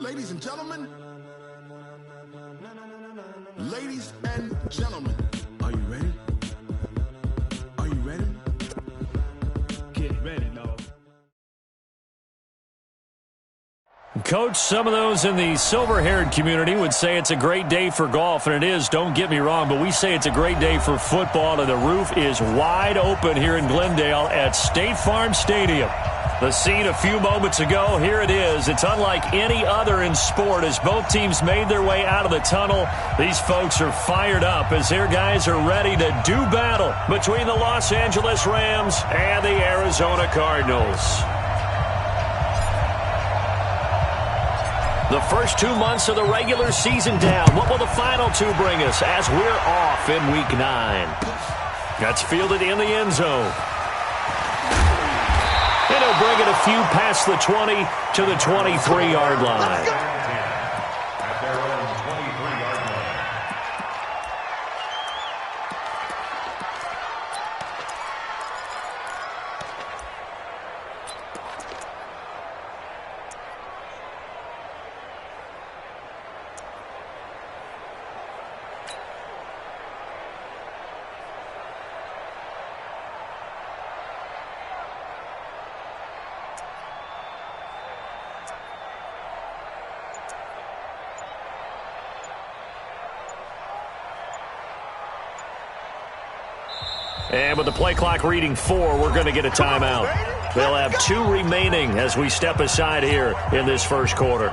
Ladies and gentlemen, ladies and gentlemen, are you ready? Are you ready? Get ready, dog. Coach, some of those in the silver-haired community would say it's a great day for golf, and it is, don't get me wrong, but we say it's a great day for football, and the roof is wide open here in Glendale at State Farm Stadium. The scene a few moments ago, here it is. It's unlike any other in sport as both teams made their way out of the tunnel. These folks are fired up as their guys are ready to do battle between the Los Angeles Rams and the Arizona Cardinals. The first 2 months of the regular season down. What will the final two bring us as we're off in Week 9? That's fielded in the end zone. And he'll bring it a few past the 20 to the 23-yard line. And with the play clock reading 4, we're going to get a timeout. They'll have 2 remaining as we step aside here in this first quarter.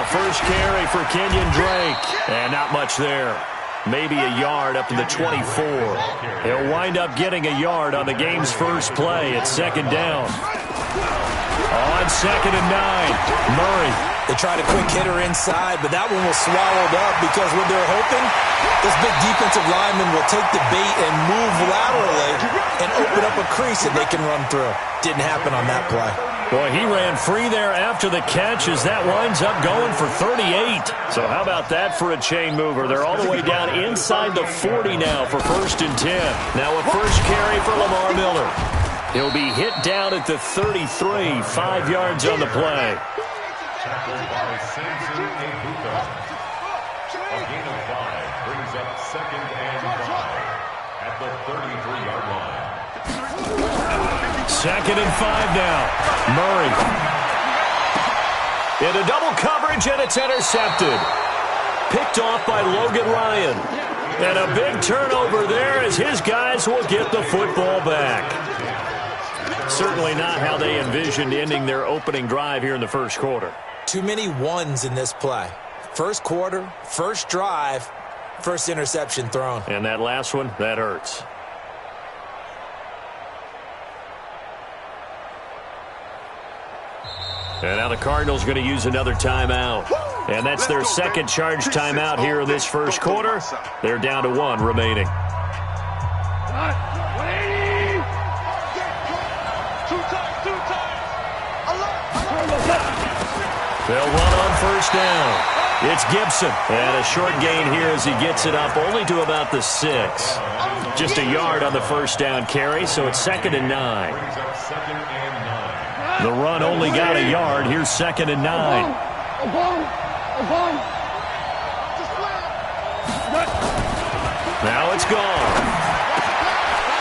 First carry for Kenyon Drake, and not much there. Maybe a yard up to the 24. He'll wind up getting a yard on the game's first play at second down. On second and 9, Murray. They tried a quick hitter inside, but that one was swallowed up because what they're hoping, this big defensive lineman will take the bait and move laterally and open up a crease that they can run through. Didn't happen on that play. Boy, he ran free there after the catch as that winds up going for 38. So how about that for a chain mover? They're all the way down inside the 40 now for first and 10. Now a first carry for Lamar Miller. He'll be hit down at the 33, 5 yards on the play. Tackled by Samson Ebuka. A gain of 5 brings up second and 5 at the 33-yard line. Second and 5 now. Murray. Into double coverage, and it's intercepted. Picked off by Logan Ryan. And a big turnover there as his guys will get the football back. Certainly not how they envisioned ending their opening drive here in the first quarter. Too many ones in this play. First quarter, first drive, first interception thrown. And that last one, that hurts. And now the Cardinals going to use another timeout. And that's their second charge timeout here in this first quarter. They're down to 1 remaining. They'll run on first down. It's Gibson. And a short gain here as he gets it up only to about the 6. Just a yard on the first down carry, so it's second and 9. The run only got a yard. Here's second and 9. Now it's gone.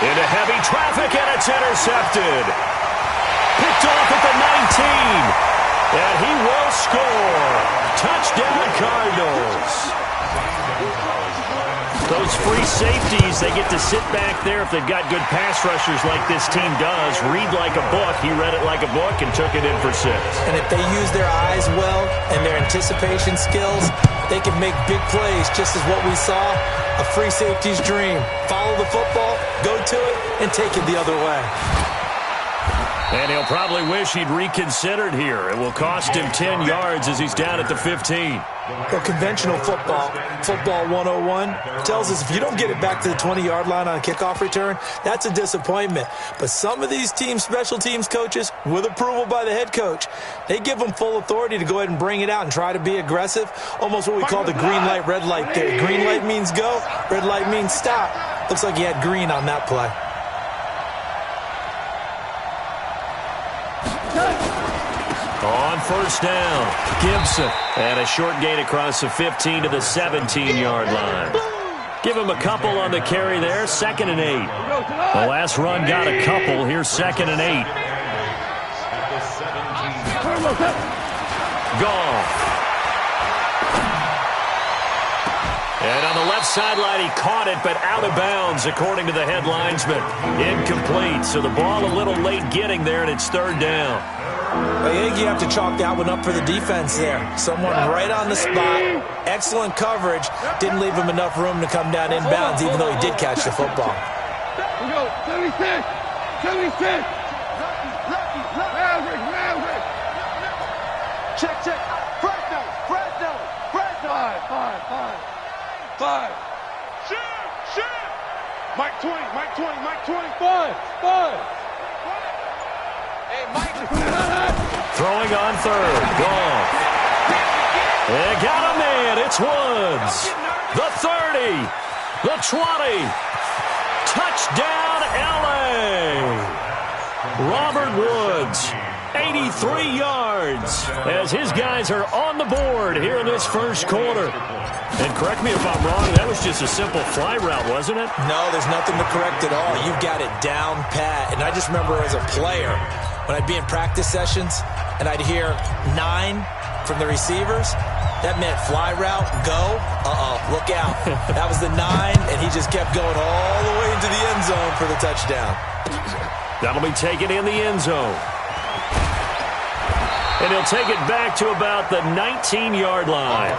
Into heavy traffic, and it's intercepted. Picked off at the 19. And he will score. Touchdown, Cardinals. Those free safeties, they get to sit back there if they've got good pass rushers like this team does. Read like a book. He read it like a book and took it in for 6. And if they use their eyes well and their anticipation skills, they can make big plays, just as what we saw, a free safety's dream. Follow the football, go to it, and take it the other way. And he'll probably wish he'd reconsidered here. It will cost him 10 yards as he's down at the 15. Well, conventional football 101, tells us if you don't get it back to the 20-yard line on a kickoff return, that's a disappointment. But some of these special teams coaches, with approval by the head coach, they give them full authority to go ahead and bring it out and try to be aggressive, almost what we call the green light, red light theory. Green light means go, red light means stop. Looks like he had green on that play. On first down, Gibson. And a short gain across the 15 to the 17-yard line. Give him a couple on the carry there, 2nd and 8. The last run got a couple. Here's 2nd and 8. Goff. And on the left sideline, he caught it, but out of bounds, according to the head linesman. Incomplete. So the ball a little late getting there, and it's 3rd down. I think you have to chalk that one up for the defense there. Someone right on the spot. Excellent coverage. Didn't leave him enough room to come down inbounds, even though he did catch the football. We go. 76. 76. Maverick. Check. Fresno. 5. Shoot. Mike 20. 5. Hey, Mike. Throwing on 3rd. Goff. They got a man. It's Woods. The 30. The 20. Touchdown, L.A. Robert Woods, 83 yards, as his guys are on the board here in this first quarter. And correct me if I'm wrong, that was just a simple fly route, wasn't it? No, there's nothing to correct at all. You've got it down pat. And I just remember as a player, when I'd be in practice sessions and I'd hear 9 from the receivers, that meant fly route, go, look out. That was the 9, and he just kept going all the way into the end zone for the touchdown. That'll be taken in the end zone. And he'll take it back to about the 19-yard line.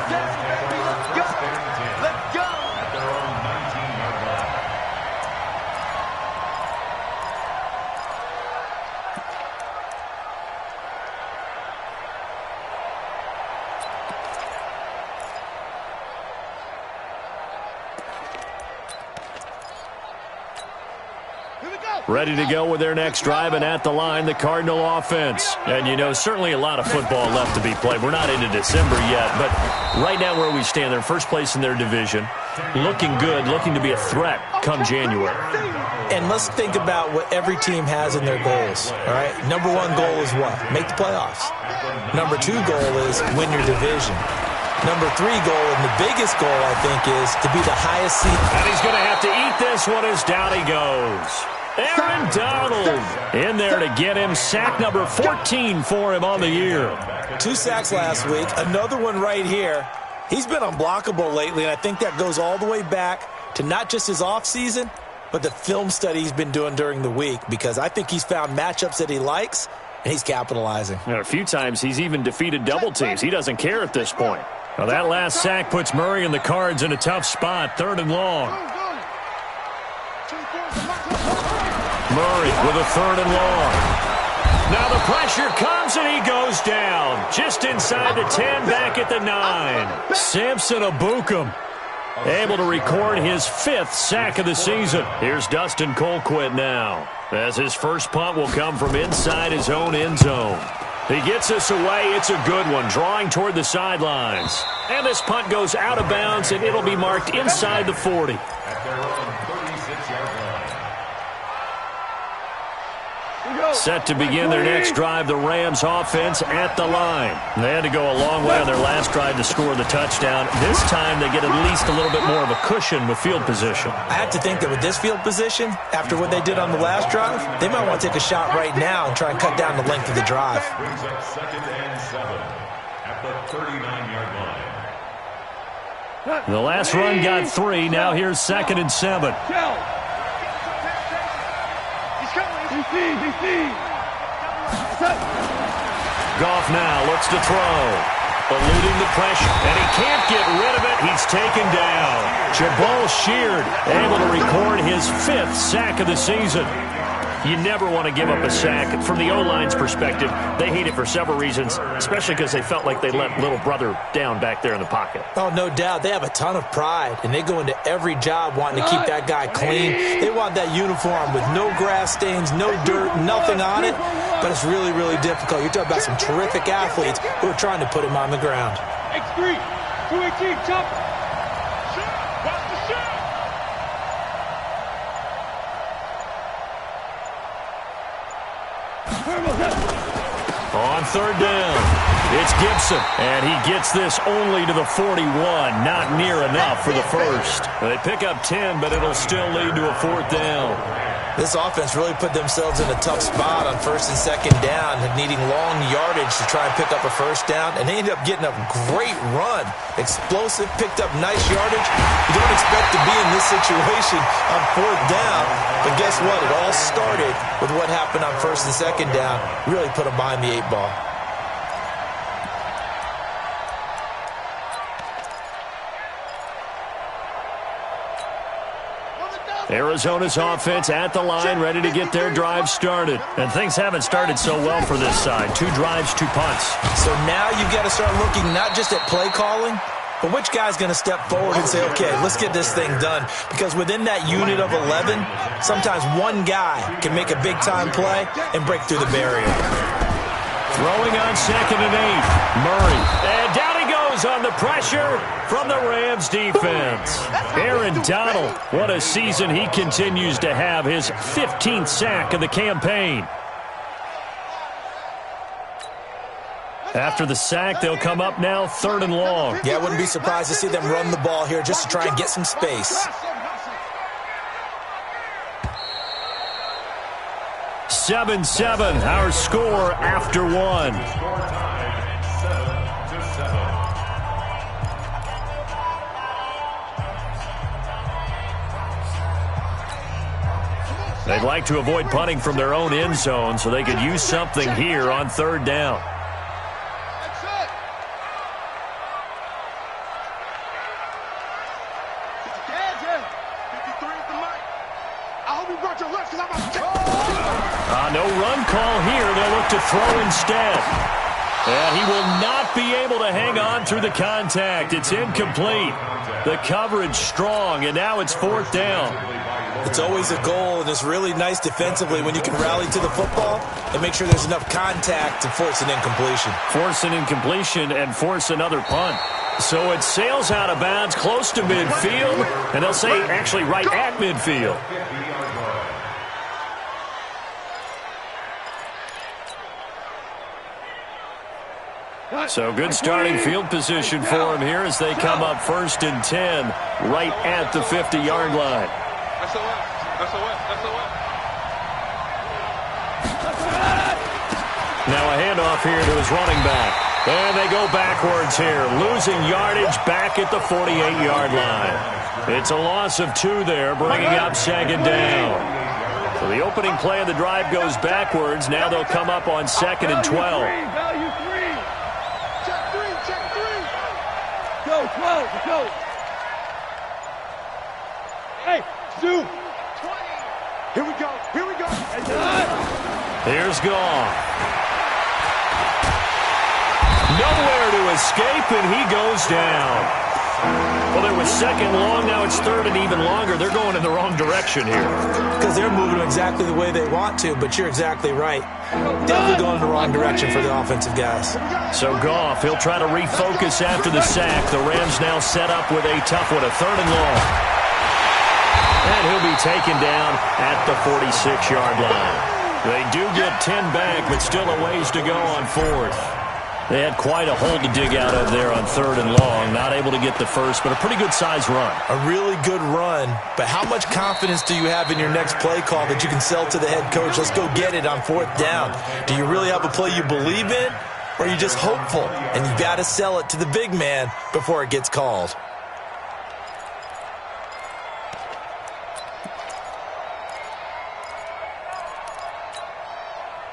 Let's go. Ready to go with their next drive, and at the line, the Cardinal offense. And, you know, certainly a lot of football left to be played. We're not into December yet, but right now where we stand, they're first place in their division, looking good, looking to be a threat come January. And let's think about what every team has in their goals, all right? Number 1 goal is what? Make the playoffs. Number 2 goal is win your division. Number 3 goal, and the biggest goal, I think, is to be the highest seed. And he's going to have to eat this one as down he goes. Aaron Donald in there to get him sack number 14 for him on the year. 2 sacks last week, another one right here. He's been unblockable lately, and I think that goes all the way back to not just his offseason, but the film study he's been doing during the week, because I think he's found matchups that he likes, and he's capitalizing. And a few times he's even defeated double teams. He doesn't care at this point. Now that last sack puts Murray and the Cards in a tough spot, 3rd and long. Murray with a 3rd and long. Now the pressure comes and he goes down. Just inside the 10, back at the 9. Samson Abukum able to record his 5th sack of the season. Here's Dustin Colquitt now, as his first punt will come from inside his own end zone. He gets this away. It's a good one, drawing toward the sidelines. And this punt goes out of bounds, and it'll be marked inside the 40. At their own 36-yard line. Set to begin their next drive, the Rams offense at the line. They had to go a long way on their last drive to score the touchdown. This time they get at least a little bit more of a cushion with field position. I have to think that with this field position, after what they did on the last drive, they might want to take a shot right now and try and cut down the length of the drive. Brings up 2nd and 7 at the 39-yard line. The last run got 3. Now here's 2nd and 7. Goff now looks to throw, eluding the pressure, and he can't get rid of it. He's taken down. Jabal Sheard able to record his 5th sack of the season. You never want to give up a sack. From the O-line's perspective, they hate it for several reasons, especially because they felt like they let little brother down back there in the pocket. Oh, no doubt. They have a ton of pride, and they go into every job wanting to keep that guy clean. They want that uniform with no grass stains, no dirt, nothing on it, but it's really, really difficult. You're talking about some terrific athletes who are trying to put him on the ground. X3, 218, chopper. Watch the shot. On third down, it's Gibson, and he gets this only to the 41. Not near enough for the first. They pick up 10, but it'll still lead to a fourth down. This offense really put themselves in a tough spot on first and second down, needing long yardage to try and pick up a first down, and they ended up getting a great run. Explosive, picked up nice yardage. You don't expect to be in this situation on fourth down, but guess what? It all started with what happened on first and second down. Really put them behind the 8 ball. Arizona's offense at the line, ready to get their drive started. And things haven't started so well for this side. 2 drives, 2 punts. So now you've got to start looking not just at play calling, but which guy's going to step forward and say, okay, let's get this thing done. Because within that unit of 11, sometimes one guy can make a big-time play and break through the barrier. Throwing on second and 8. Murray. And down he goes on the pressure from the Rams defense. Aaron Donald, what a season he continues to have. His 15th sack of the campaign. After the sack, they'll come up now 3rd and long. Yeah, I wouldn't be surprised to see them run the ball here just to try and get some space. 7-7, our score after 1. They'd like to avoid punting from their own end zone so they could use something here on 3rd down. No run call here. They'll look to throw instead. And he will not be able to hang on through the contact. It's incomplete. The coverage strong, and now it's 4th down. It's always a goal, and it's really nice defensively when you can rally to the football and make sure there's enough contact to force an incompletion. Force an incompletion and force another punt. So it sails out of bounds close to midfield, and they'll say actually right at midfield. So good starting field position for him here as they come up 1st and 10 right at the 50-yard line. Now a handoff here to his running back. And they go backwards here, losing yardage back at the 48-yard line. It's a loss of 2 there, bringing up 2nd down. So the opening play of the drive goes backwards. Now they'll come up on 2nd and 12. Go, 12, go. Hey, Stu. Here we go. Here's Goff. Nowhere to escape, and he goes down. Well, there was 2nd long. Now it's 3rd and even longer. They're going in the wrong direction here. Because they're moving exactly the way they want to, but you're exactly right. Definitely going in the wrong direction for the offensive guys. So Goff, he'll try to refocus after the sack. The Rams now set up with a tough one, a 3rd and long. And he'll be taken down at the 46-yard line. They do get 10 back, but still a ways to go on 4th. They had quite a hole to dig out of there on 3rd and long. Not able to get the first, but a pretty good-sized run. A really good run, but how much confidence do you have in your next play call that you can sell to the head coach? Let's go get it on 4th down. Do you really have a play you believe in, or are you just hopeful? And you got to sell it to the big man before it gets called.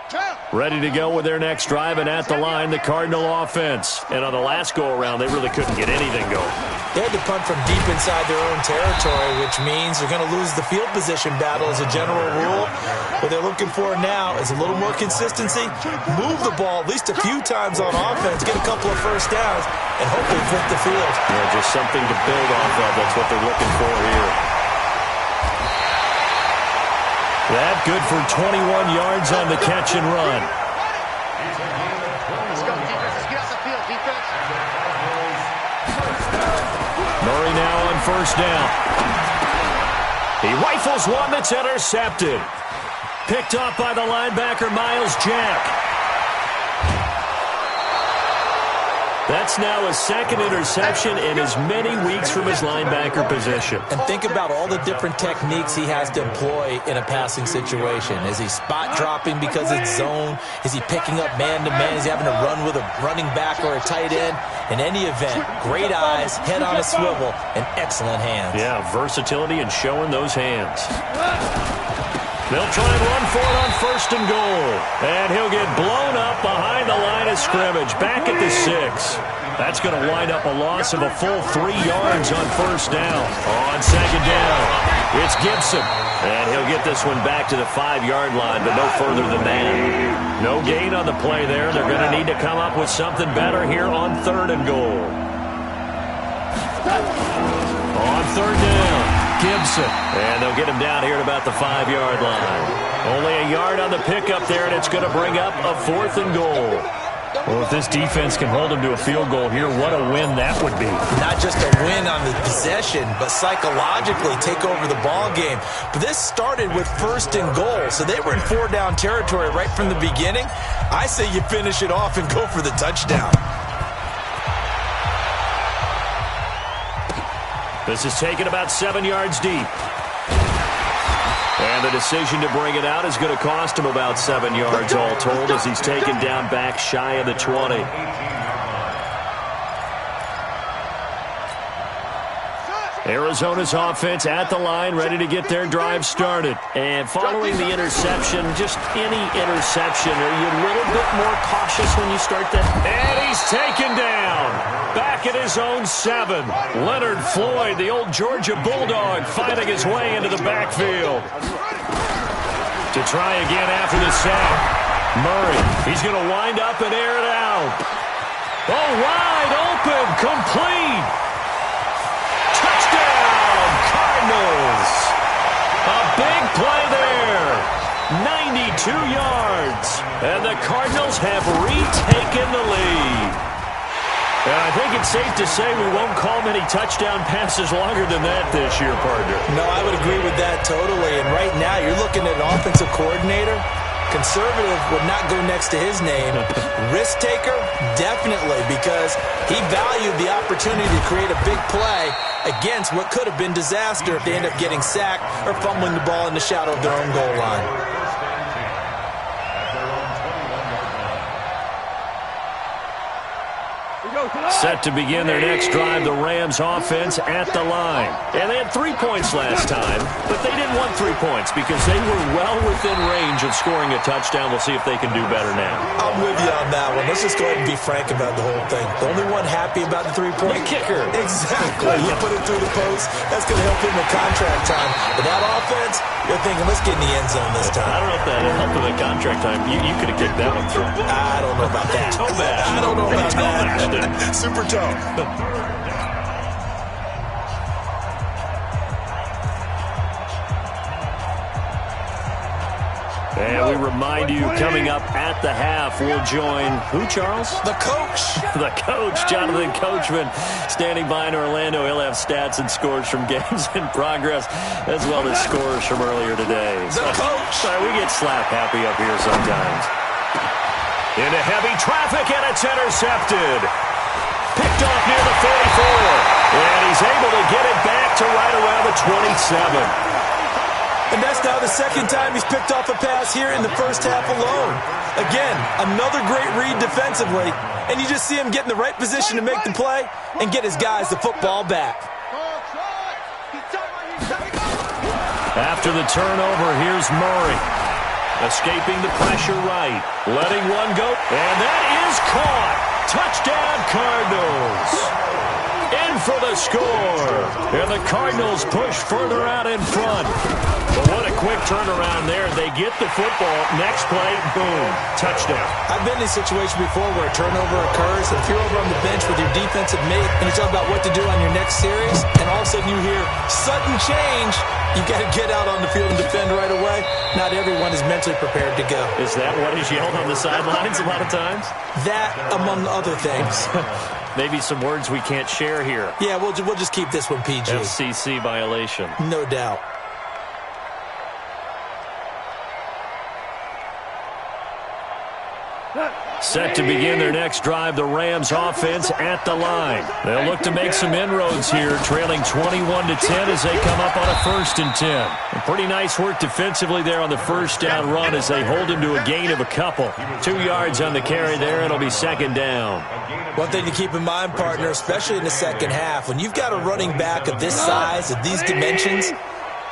Champ. Ready to go with their next drive, and at the line, the Cardinal offense. And on the last go-around, they really couldn't get anything going. They had to punt from deep inside their own territory, which means they're going to lose the field position battle as a general rule. What they're looking for now is a little more consistency, move the ball at least a few times on offense, get a couple of first downs, and hopefully flip the field. Yeah, just something to build off of. That's what they're looking for here. That good for 21 yards on the catch and run. Let's go, defense. Let's get off the field, defense. Murray now on first down. He rifles one that's intercepted. Picked off by the linebacker, Miles Jack. That's now a second interception in as many weeks from his linebacker position. And think about all the different techniques he has to employ in a passing situation. Is he spot dropping because it's zone? Is he picking up man-to-man? Is he having to run with a running back or a tight end? In any event, great eyes, head on a swivel, and excellent hands. Yeah, versatility and showing those hands. They'll try and run for it on first and goal. And he'll get blown up behind the line of scrimmage, back at the 6. That's going to wind up a loss of a full 3 yards on first down. On second down, it's Gibson. And he'll get this one back to the 5-yard line, but no further than that. No gain on the play there. They're going to need to come up with something better here on third and goal. On third down, Gibson. And they'll get him down here at about the 5-yard line. Only a yard on the pickup there, and it's going to bring up a 4th and goal. Well, if this defense can hold him to a field goal here, what a win that would be. Not just a win on the possession, but psychologically take over the ball game. But this started with first and goal, so they were in 4-down territory right from the beginning. I say you finish it off and go for the touchdown. This is taken about 7 yards deep. And the decision to bring it out is going to cost him about 7 yards all told as he's taken down back shy of the 20. Arizona's offense at the line, ready to get their drive started. And following the interception, just any interception, are you a little bit more cautious when you start that? And he's taken down. Back at his own 7. Leonard Floyd, the old Georgia Bulldog, finding his way into the backfield. To try again after the sack. Murray, he's going to wind up and air it out. Oh, wide open, complete. Touchdown, Cardinals. A big play there. 92 yards. And the Cardinals have retaken the lead. And I think it's safe to say we won't call many touchdown passes longer than that this year, partner. No, I would agree with that totally. And right now, you're looking at an offensive coordinator. Conservative would not go next to his name. Risk taker, definitely, because he valued the opportunity to create a big play against what could have been disaster if they end up getting sacked or fumbling the ball in the shadow of their own goal line. Set to begin their next drive, the Rams offense at the line. And they had 3 points last time, but they didn't want 3 points because they were well within range of scoring a touchdown. We'll see if they can do better now. I'm with you on that one. Let's just go ahead and be frank about the whole thing. The only one happy about the 3-point? The kicker. Exactly. You put it through the post. That's going to help him with contract time. But that offense, you're thinking, let's get in the end zone this time. I don't know if that helped with the contract time. You could have kicked that one through. I don't know about that. Toe bash. I don't know about Toe bashed that. it. Super toe. And we remind you, coming up at the half, we'll join who, Charles? The coach. The coach, Jonathan Coachman, standing by in Orlando. He'll have stats and scores from games in progress, as well as scores from earlier today. The coach. Sorry, we get slap happy up here sometimes. Into heavy traffic, and it's intercepted. Picked off near the 44. And he's able to get it back to right around the 27. And that's now the second time he's picked off a pass here in the first half alone. Again, another great read defensively. And you just see him get in the right position to make the play and get his guys the football back. After the turnover, here's Murray. Escaping the pressure right. Letting one go. And that is caught. Touchdown, Cardinals. In for the score. And the Cardinals push further out in front. But what a quick turnaround there. They get the football. Next play, boom, touchdown. I've been in a situation before where a turnover occurs, and if you're over on the bench with your defensive mate and you're talking about what to do on your next series, and all of a sudden you hear sudden change, you got to get out on the field and defend right away. Not everyone is mentally prepared to go. Is that what is yelled on the sidelines a lot of times? That, among other things. Maybe some words we can't share here. Yeah, we'll just keep this one PG. FCC violation. No doubt. Set to begin their next drive, the Rams offense at the line. They'll look to make some inroads here, trailing 21-10 as they come up on a 1st and 10. And pretty nice work defensively there on the first down run as they hold him to a gain of a couple. 2 yards on the carry there. It'll be 2nd down. One thing to keep in mind, partner, especially in the second half, when you've got a running back of this size, of these dimensions,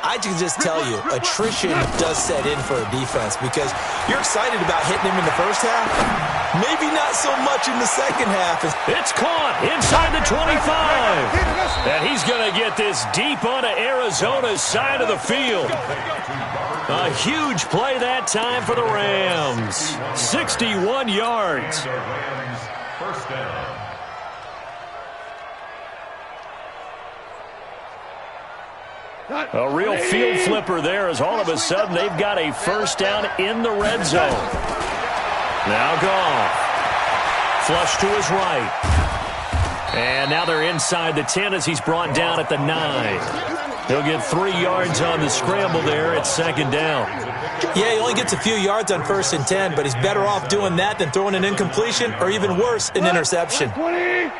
I can just tell you, attrition does set in for a defense because you're excited about hitting him in the first half. Maybe not so much in the second half. It's caught inside the 25. And he's going to get this deep onto Arizona's side of the field. A huge play that time for the Rams. 61 yards. First down. A real field flipper there as all of a sudden they've got a first down in the red zone. Now Goff. Flush to his right. And now they're inside the 10 as he's brought down at the 9. He'll get 3 yards on the scramble there at 2nd down. Yeah, he only gets a few yards on 1st and 10, but he's better off doing that than throwing an incompletion or even worse, an interception. 20.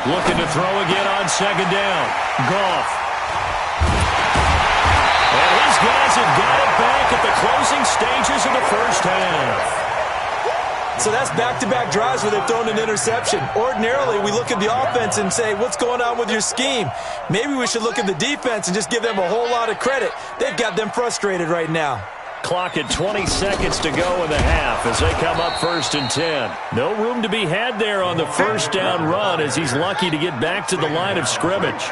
Looking to throw again on 2nd down. Goff. And his guys have got it back at the closing stages of the first half. So that's back-to-back drives where they've thrown an interception. Ordinarily, we look at the offense and say, what's going on with your scheme? Maybe we should look at the defense and just give them a whole lot of credit. They've got them frustrated right now. Clock at 20 seconds to go in the half as they come up 1st and 10. No room to be had there on the first down run as he's lucky to get back to the line of scrimmage.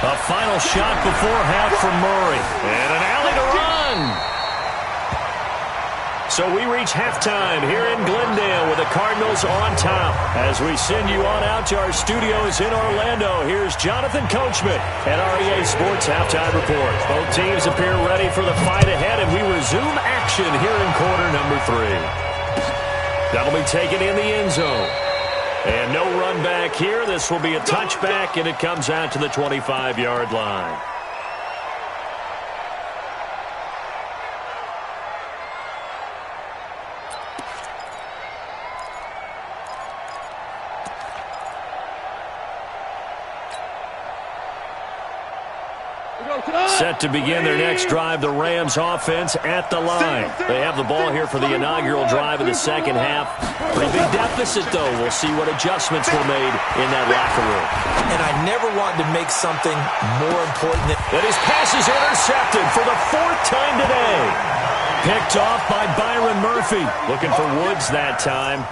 A final shot before half from Murray. And an alley to run. So we reach halftime here in Glendale with the Cardinals on top. As we send you on out to our studios in Orlando, here's Jonathan Coachman at REA Sports Halftime Report. Both teams appear ready for the fight ahead, and we resume action here in quarter number 3. That'll be taken in the end zone. And no run back here. This will be a touchback, and it comes out to the 25-yard line. Set to begin their next drive, the Rams offense at the line. They have the ball here for the inaugural drive of the second half. Pretty big deficit, though. We'll see what adjustments were made in that locker room. And I never wanted to make something more important than... And his pass is intercepted for the 4th time today. Picked off by Byron Murphy. Looking for Woods that time.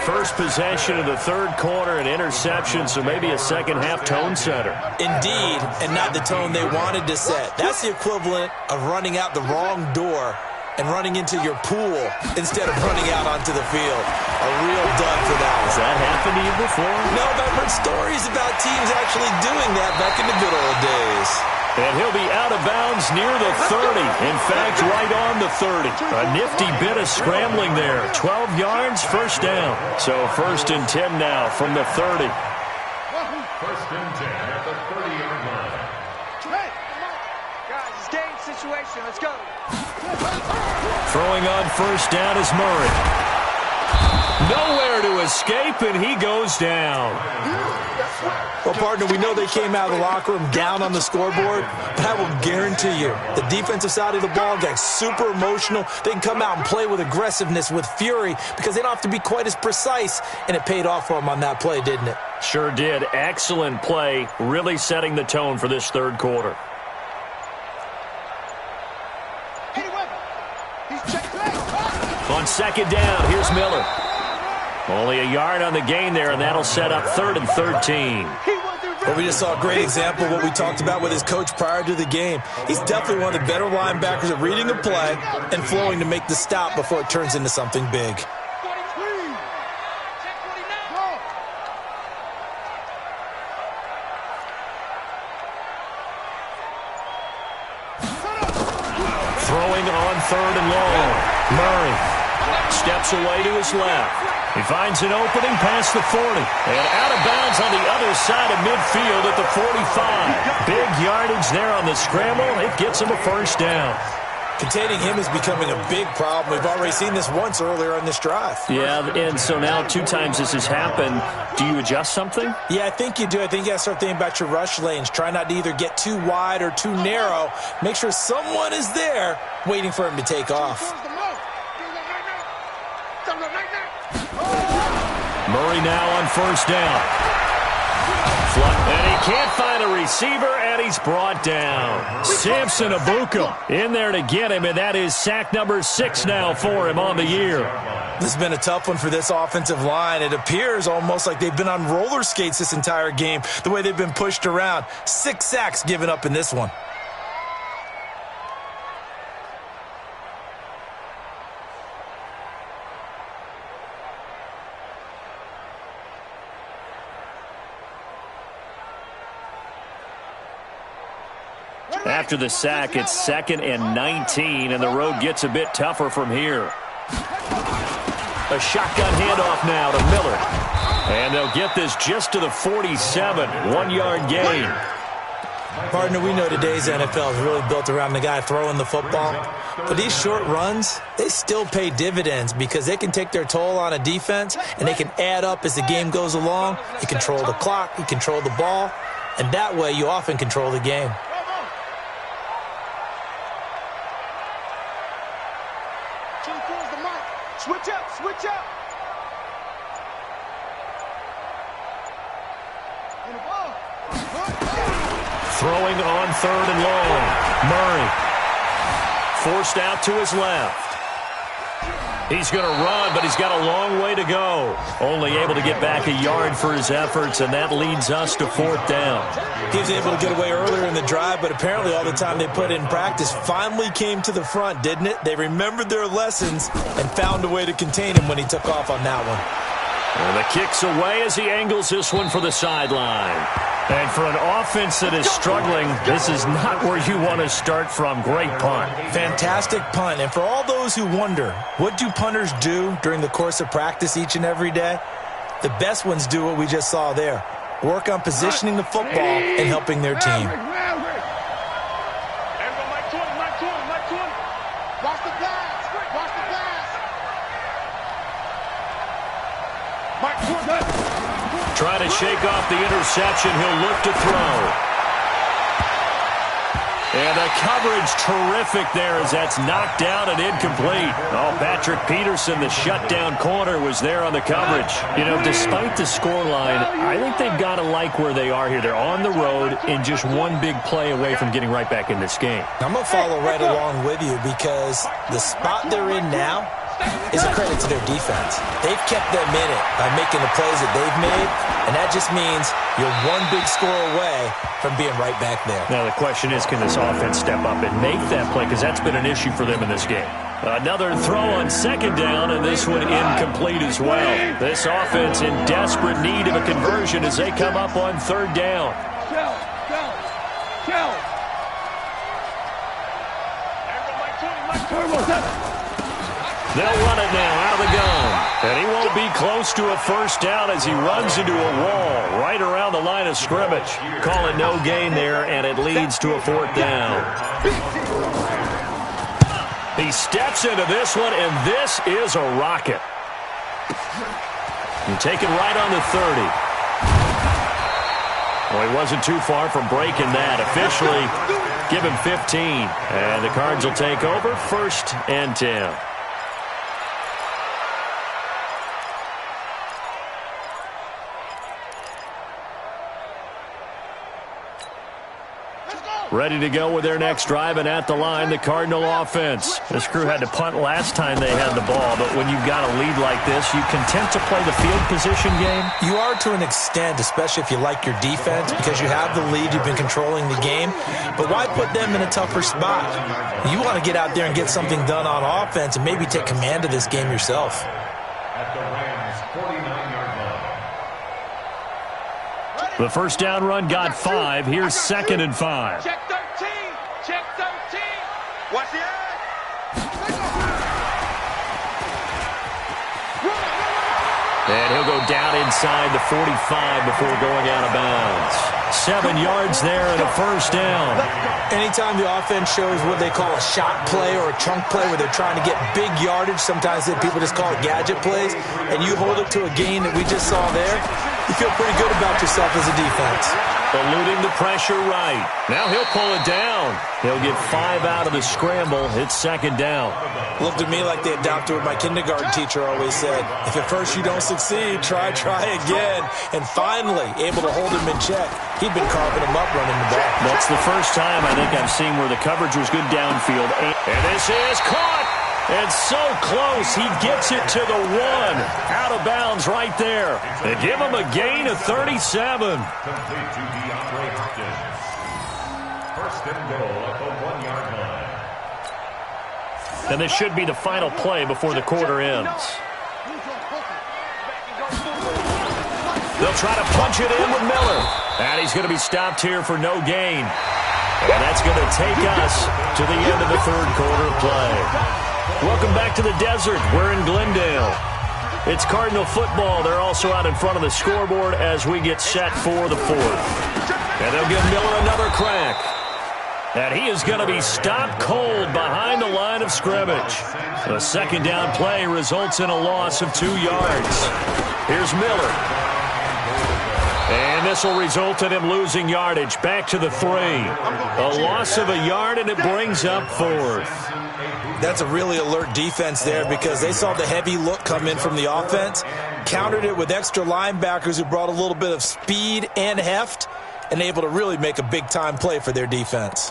First possession of the 3rd quarter, an interception, so maybe a second-half tone setter. Indeed, and not the tone they wanted to set. That's the equivalent of running out the wrong door and running into your pool instead of running out onto the field. A real dud for that one. Has that happened to you before? No, but I've heard stories about teams actually doing that back in the good old days. And he'll be out of bounds near the 30. In fact, right on the 30. A nifty bit of scrambling there. 12 yards, first down. So 1st and 10 now from the 30. 1st and 10 at the 30-yard line. Hey, guys, it's game situation. Let's go. Throwing on first down is Murray. Nowhere to escape, and he goes down. Well, partner, we know they came out of the locker room down on the scoreboard, but I will guarantee you the defensive side of the ball got super emotional. They can come out and play with aggressiveness, with fury, because they don't have to be quite as precise, and it paid off for them on that play, didn't it? Sure did. Excellent play, really setting the tone for this third quarter. On second down, here's Miller. Only a yard on the gain there, and that'll set up 3rd and 13. Well, we just saw a great example of what we talked about with his coach prior to the game. He's definitely one of the better linebackers at reading a play and flowing to make the stop before it turns into something big. Throwing on 3rd and long. Murray steps away to his left. He finds an opening past the 40. And out of bounds on the other side of midfield at the 45. Big yardage there on the scramble. It gets him a first down. Containing him is becoming a big problem. We've already seen this once earlier on this drive. Yeah, and so now 2 times this has happened. Do you adjust something? Yeah, I think you do. I think you got to start thinking about your rush lanes. Try not to either get too wide or too narrow. Make sure someone is there waiting for him to take off. Murray now on first down. And he can't find a receiver, and he's brought down. Samson Abuka in there to get him, and that is sack number 6 now for him on the year. This has been a tough one for this offensive line. It appears almost like they've been on roller skates this entire game, the way they've been pushed around. 6 sacks given up in this one. After the sack, it's 2nd and 19, and the road gets a bit tougher from here. A shotgun handoff now to Miller. And they'll get this just to the 47, 1-yard gain. Partner, we know today's NFL is really built around the guy throwing the football. But these short runs, they still pay dividends because they can take their toll on a defense, and they can add up as the game goes along. You control the clock, you control the ball, and that way you often control the game. Switch up, switch up. Throwing on 3rd and long. Murray forced out to his left. He's going to run, but he's got a long way to go. Only able to get back a yard for his efforts, and that leads us to 4th down. He was able to get away earlier in the drive, but apparently all the time they put in practice finally came to the front, didn't it? They remembered their lessons and found a way to contain him when he took off on that one. And the kick's away as he angles this one for the sideline. And for an offense that is struggling, this is not where you want to start from. Great punt. Fantastic punt. And for all those who wonder, what do punters do during the course of practice each and every day? The best ones do what we just saw there. Work on positioning the football and helping their team. Watch the pass. Watch the pass. Trying to shake off the interception. He'll look to throw. And the coverage terrific there as that's knocked down and incomplete. Oh, Patrick Peterson, the shutdown corner, was there on the coverage. You know, despite the scoreline, I think they've got to like where they are here. They're on the road and just one big play away from getting right back in this game. I'm going to follow right along with you because the spot they're in now is a credit to their defense. They've kept them in it by making the plays that they've made, and that just means you're one big score away from being right back there. Now the question is, can this offense step up and make that play? Because that's been an issue for them in this game. Another throw on 2nd down, and this one incomplete as well. This offense in desperate need of a conversion as they come up on 3rd down. They'll run it now out of the gun. And he won't be close to a first down as he runs into a wall right around the line of scrimmage. Call it no gain there, and it leads to a 4th down. He steps into this one, and this is a rocket. You take it right on the 30. Well, he wasn't too far from breaking that. Officially, give him 15. And the Cards will take over, 1st and 10. Ready to go with their next drive, and at the line, the Cardinal offense. This crew had to punt last time they had the ball, but when you've got a lead like this, you content to play the field position game? You are to an extent, especially if you like your defense, because you have the lead, you've been controlling the game. But why put them in a tougher spot? You want to get out there and get something done on offense and maybe take command of this game yourself. At the Rams' 49-yard line. The first down run got 5. Here's 2nd and 5. Check 13. Check 13. Watch the eye. And he'll go down inside the 45 before going out of bounds. 7 yards there and a first down. Anytime the offense shows what they call a shot play or a chunk play where they're trying to get big yardage, sometimes people just call it gadget plays, and you hold it to a gain that we just saw there, you feel pretty good about yourself as a defense. Eluding the pressure right. Now he'll pull it down. He'll get 5 out of the scramble. It's 2nd down. Looked at me like they adopted what my kindergarten teacher always said. If at first you don't succeed, try again. And finally, able to hold him in check. He'd been carving him up running the ball. That's the first time I think I've seen where the coverage was good downfield. And this is caught. And so close, he gets it to the 1. Out of bounds right there. They give him a gain of 37. Complete to DeAndre Hopkins. 1st and goal at the 1-yard line. And this should be the final play before the quarter ends. They'll try to punch it in with Miller. And he's going to be stopped here for no gain. And that's going to take us to the end of the 3rd quarter play. Welcome back to the desert. We're in Glendale. It's Cardinal football. They're also out in front of the scoreboard as we get set for the 4th. And they'll give Miller another crack. And he is going to be stopped cold behind the line of scrimmage. The 2nd down play results in a loss of 2 yards. Here's Miller. And this will result in him losing yardage back to the 3. A loss of a yard, and it brings up 4th. That's a really alert defense there because they saw the heavy look come in from the offense, countered it with extra linebackers who brought a little bit of speed and heft, and able to really make a big-time play for their defense.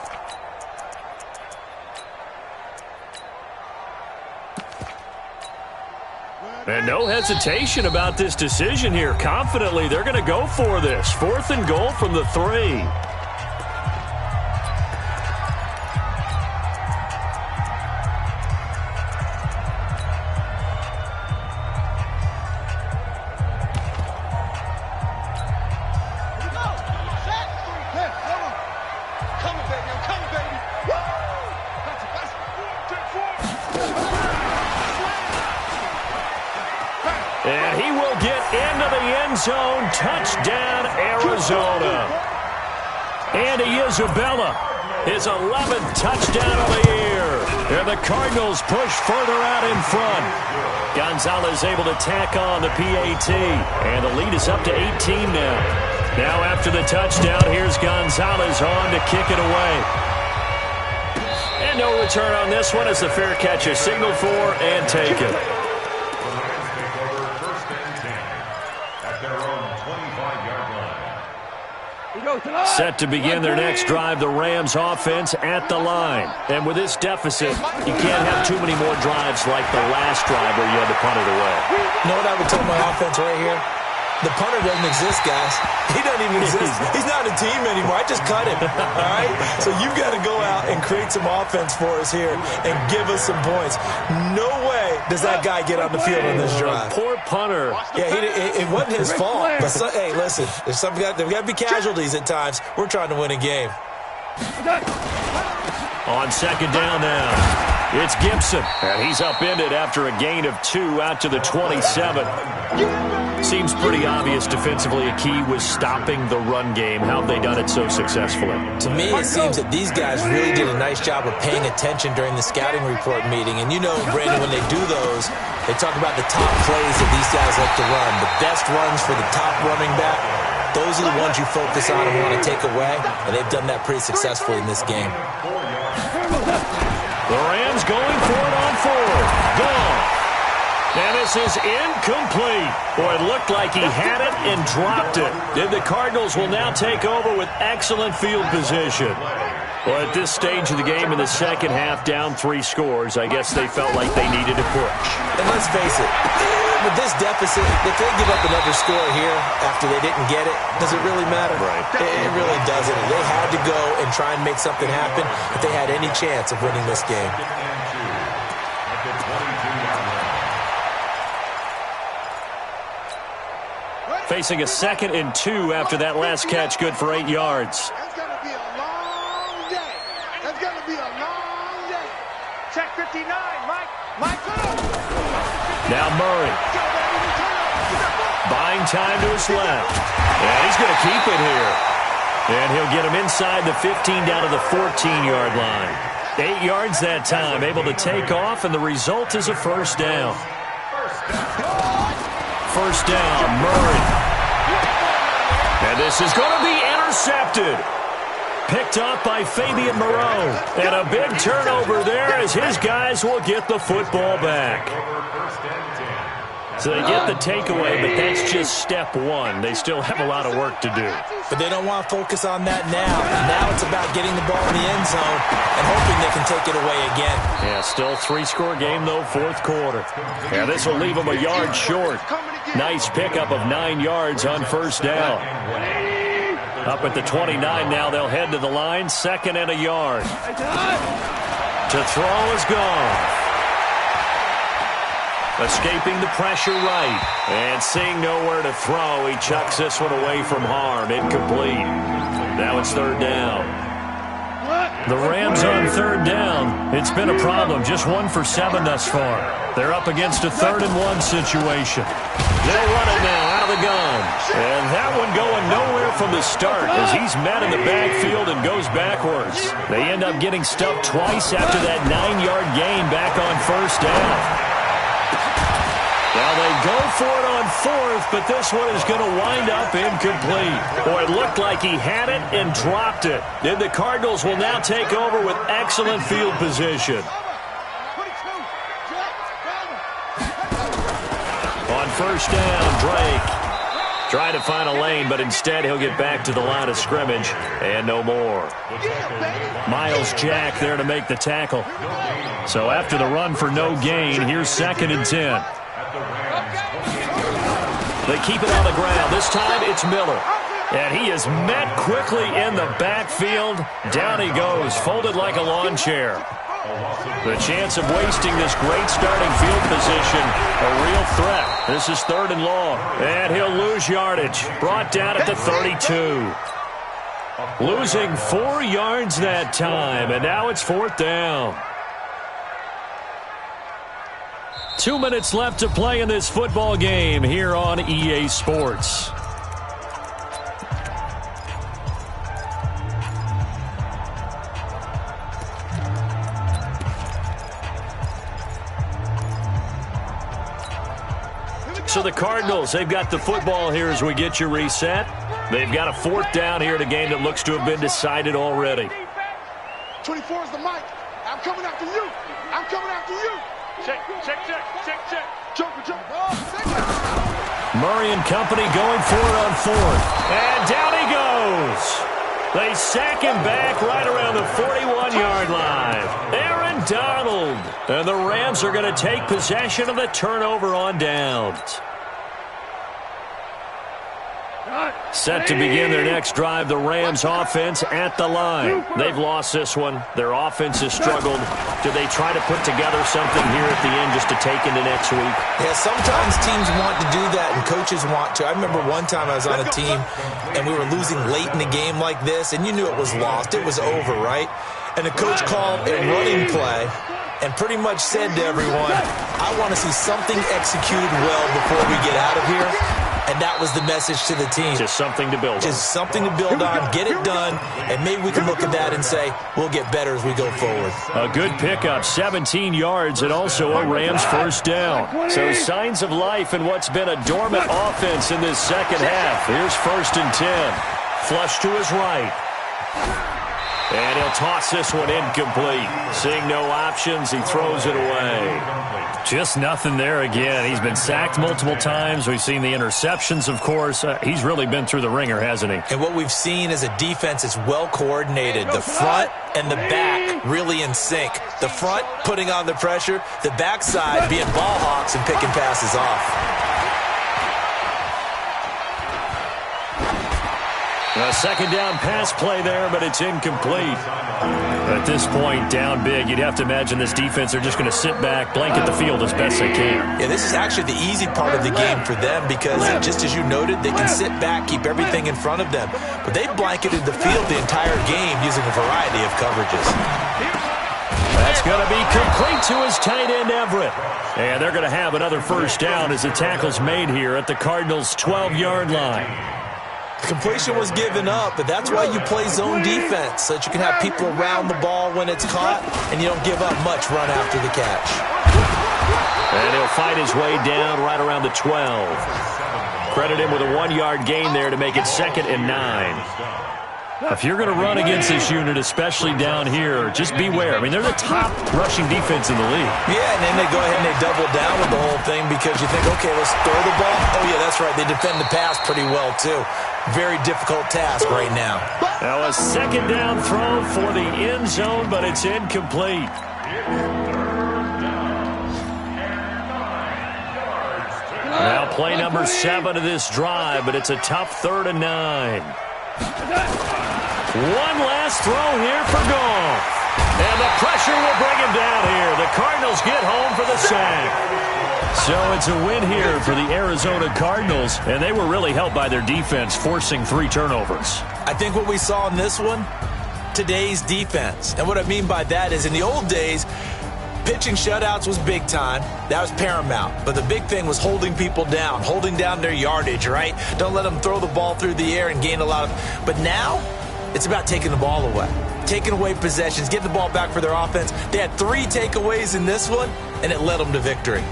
And no hesitation about this decision here. Confidently, they're going to go for this. 4th and goal from the 3. And he will get into the end zone. Touchdown, Arizona. Andy Isabella, his 11th touchdown of the year. And the Cardinals push further out in front. Gonzalez able to tack on the PAT. And the lead is up to 18 now. Now after the touchdown, here's Gonzalez on to kick it away. And no return on this one as the fair catch is signaled for and taken. Set to begin their next drive, the Rams offense at the line. And with this deficit, you can't have too many more drives like the last drive where you had to punt it away. You know what I would tell my offense right here? The punter doesn't exist, guys. He doesn't even exist. He's not a team anymore. I just cut him, all right? So you've got to go out and create some offense for us here and give us some points. No way does that guy get on the field on this drive. Poor punter. Yeah, it wasn't his fault. But hey, listen, there's got to be casualties at times. We're trying to win a game. On 2nd down now, it's Gibson. And he's upended after a gain of 2 out to the 27. Seems pretty obvious defensively a key was stopping the run game. How have they done it so successfully? To me, it seems that these guys really did a nice job of paying attention during the scouting report meeting. And you know, Brandon, when they do those, they talk about the top plays that these guys like to run. The best runs for the top running back, those are the ones you focus on and want to take away. And they've done that pretty successfully in this game. The Rams going for it on fourth. Gone. And this is incomplete. Boy, it looked like he had it and dropped it. And the Cardinals will now take over with excellent field position. Well, at this stage of the game in the second half, down 3 scores, I guess they felt like they needed to push. And let's face it, with this deficit, if they give up another score here after they didn't get it, does it really matter? Right. It really doesn't. They had to go and try and make something happen if they had any chance of winning this game. Facing a 2nd and 2 after that last catch, good for 8 yards. That's going to be a long day. That's going to be a long day. Check 59, Mike. Mike, Now Murray. Buying time to his left. And he's going to keep it here. And he'll get him inside the 15 down to the 14-yard line. 8 yards that time, able to take off, and the result is a first down. First down, Murray. And this is going to be intercepted. Picked up by Fabian Moreau. And a big turnover there as his guys will get the football back. So they get the takeaway, but that's just step one. They still have a lot of work to do. But they don't want to focus on that now. Now it's about getting the ball in the end zone and hoping they can take it away again. Yeah, still 3-score game, though, 4th quarter. Yeah, this will leave them a yard short. Nice pickup of 9 yards on first down. Up at the 29 now, they'll head to the line, 2nd and a yard. To throw is gone. Escaping the pressure right. And seeing nowhere to throw, he chucks this one away from harm. Incomplete. Now it's 3rd down. The Rams on 3rd down. It's been a problem. Just 1 for 7 thus far. They're up against a 3rd and 1 situation. They'll run it now out of the gun. And that one going nowhere from the start as he's met in the backfield and goes backwards. They end up getting stuffed twice after that 9-yard gain back on first down. Now they go for it on 4th, but this one is going to wind up incomplete. Boy, it looked like he had it and dropped it. Then the Cardinals will now take over with excellent field position. On first down, Drake trying to find a lane, but instead he'll get back to the line of scrimmage and no more. Miles Jack there to make the tackle. So after the run for no gain, here's 2nd and 10. They keep it on the ground. This time it's Miller. And he is met quickly in the backfield. Down he goes, folded like a lawn chair. The chance of wasting this great starting field position, a real threat. This is 3rd and long. And he'll lose yardage. Brought down at the 32. Losing 4 yards that time. And now it's 4th down. 2 minutes left to play in this football game here on EA Sports. So the Cardinals, they've got the football here as we get you reset. They've got a 4th down here in a game that looks to have been decided already. 24 is the mic. I'm coming after you. I'm coming after you. check. Murray and company going for it on 4th. And down he goes. They sack him back right around the 41-yard line. Aaron Donald. And the Rams are going to take possession of the turnover on downs. Set to begin their next drive, the Rams offense at the line. They've lost this one. Their offense has struggled. Do they try to put together something here at the end just to take into next week? Yeah, sometimes teams want to do that and coaches want to. I remember one time I was on a team and we were losing late in the game like this, and you knew it was lost. It was over, right? And the coach called a running play and pretty much said to everyone, I want to see something executed well before we get out of here. and that was the message to the team. Just something to build on. Just something to build on, get it done, and maybe we can look at that and say, we'll get better as we go forward. A good pickup, 17 yards, and also a Rams first down. So signs of life in what's been a dormant offense in this second half. Here's 1st and 10. Flush to his right. And he'll toss this one incomplete. Seeing no options, he throws it away. Just nothing there again. He's been sacked multiple times. We've seen the interceptions, of course. He's really been through the ringer, hasn't he? And what we've seen is a defense that's well coordinated. The front and the back really in sync. The front putting on the pressure. The backside being ball hawks and picking passes off. A second down pass play there, but it's incomplete. At this point, down big, you'd have to imagine this defense are just going to sit back, blanket the field as best they can. Yeah, this is actually the easy part of the game for them because, just as you noted, they can sit back, keep everything in front of them. But they've blanketed the field the entire game using a variety of coverages. That's going to be complete to his tight end, Everett. And they're going to have another first down as the tackle's made here at the Cardinals' 12-yard line. Completion was given up, but that's why you play zone defense, so that you can have people around the ball when it's caught, and you don't give up much run after the catch. And he'll fight his way down right around the 12. Credit him with a 1-yard gain there to make it 2nd and 9. If you're going to run against this unit, especially down here, just beware. I mean, they're the top rushing defense in the league. Yeah, and then they go ahead and they double down with the whole thing because you think, okay, let's throw the ball. Oh, yeah, that's right. They defend the pass pretty well, too. Very difficult task right now. Now a second down throw for the end zone, but it's incomplete. Now play number 7 of this drive, but it's a tough 3rd and 9. One last throw here for Goff. And the pressure will bring him down here. The Cardinals get home for the sack. So it's a win here for the Arizona Cardinals, and they were really helped by their defense, forcing 3 turnovers. I think what we saw in this one, today's defense. And what I mean by that is in the old days, pitching shutouts was big time. That was paramount. But the big thing was holding people down, holding down their yardage, right? Don't let them throw the ball through the air and gain a lot of... But now, it's about taking the ball away. Taking away possessions, getting the ball back for their offense. They had 3 takeaways in this one, and it led them to victory.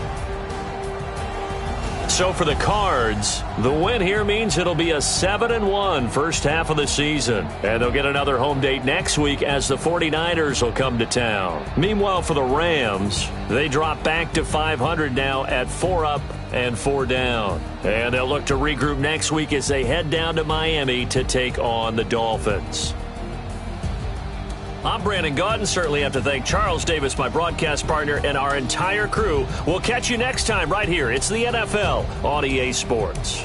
So for the Cards, the win here means it'll be a 7-1 first half of the season. And they'll get another home date next week as the 49ers will come to town. Meanwhile, for the Rams, they drop back to 500 now at 4 up and 4 down. And they'll look to regroup next week as they head down to Miami to take on the Dolphins. I'm Brandon Gaudin. Certainly have to thank Charles Davis, my broadcast partner, and our entire crew. We'll catch you next time right here. It's the NFL on EA Sports.